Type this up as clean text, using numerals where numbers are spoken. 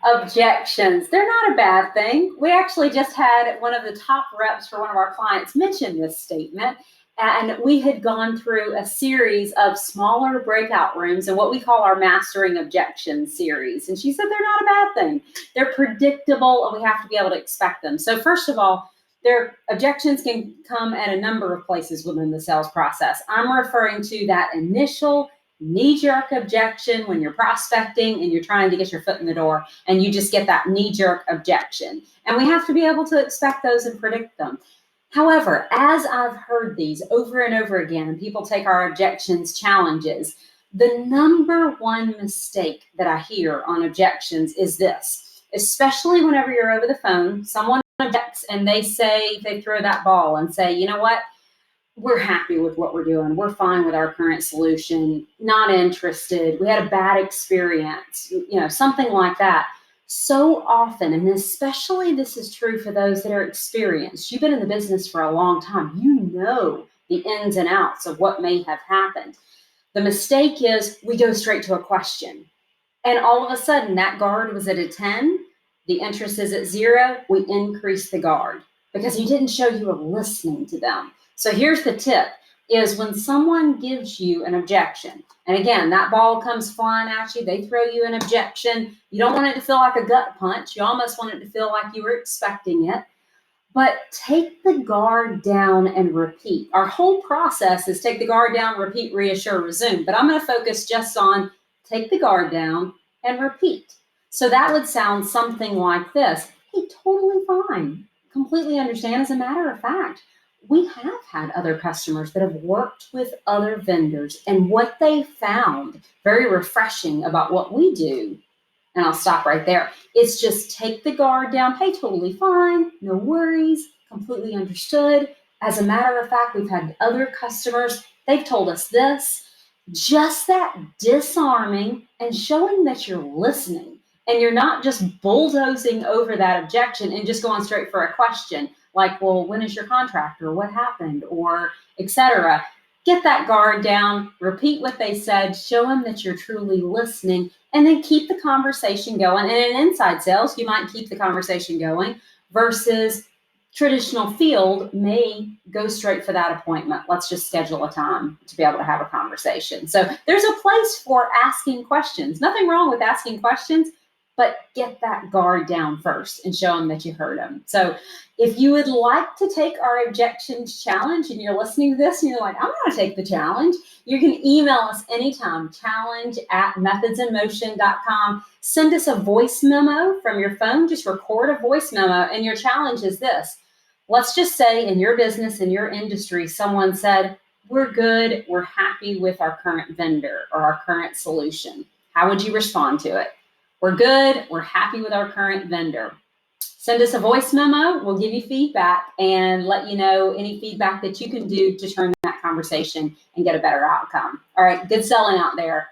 Objections. They're not a bad thing. We actually just had one of the top reps for one of our clients mention this statement. And we had gone through a series of smaller breakout rooms and what we call our Mastering Objections series. And she said they're not a bad thing. They're predictable and we have to be able to expect them. So first of all, their objections can come at a number of places within the sales process. I'm referring to that initial knee-jerk objection when you're prospecting and you're trying to get your foot in the door and you just get that knee-jerk objection. And we have to be able to expect those and predict them. However, as I've heard these over and over again, and people take our objections challenges, the number one mistake that I hear on objections is this, especially whenever you're over the phone, someone objects and they throw that ball and say, you know what? We're happy with what we're doing. We're fine with our current solution, not interested. We had a bad experience, something like that. So often, and especially this is true for those that are experienced. You've been in the business for a long time. You know the ins and outs of what may have happened. The mistake is we go straight to a question. And all of a sudden, that guard was at a 10. The interest is at 0. We increase the guard because you didn't show you were listening to them. So here's the tip, is when someone gives you an objection, and again, that ball comes flying at you, they throw you an objection, you don't want it to feel like a gut punch, you almost want it to feel like you were expecting it, but take the guard down and repeat. Our whole process is take the guard down, repeat, reassure, resume, but I'm going to focus just on take the guard down and repeat. So that would sound something like this. Hey, totally fine. Completely understand. As a matter of fact, we have had other customers that have worked with other vendors, and what they found very refreshing about what we do, and I'll stop right there, it's just take the guard down. Hey, totally fine. No worries. Completely understood. As a matter of fact, we've had other customers, they've told us this. Just that disarming and showing that you're listening and you're not just bulldozing over that objection and just going straight for a question like, well, when is your contract, or what happened, or etc. Get that guard down, repeat what they said, show them that you're truly listening, and then keep the conversation going. And in inside sales, you might keep the conversation going versus traditional field may go straight for that appointment. Let's just schedule a time to be able to have a conversation. So there's a place for asking questions. Nothing wrong with asking questions, but get that guard down first and show them that you heard them. So if you would like to take our objections challenge and you're listening to this and you're like, I'm going to take the challenge, you can email us anytime, challenge@methodsinmotion.com. Send us a voice memo from your phone. Just record a voice memo. And your challenge is this. Let's just say in your business, in your industry, someone said, we're good, we're happy with our current vendor or our current solution. How would you respond to it? We're good, we're happy with our current vendor. Send us a voice memo, we'll give you feedback and let you know any feedback that you can do to turn that conversation and get a better outcome. All right, good selling out there.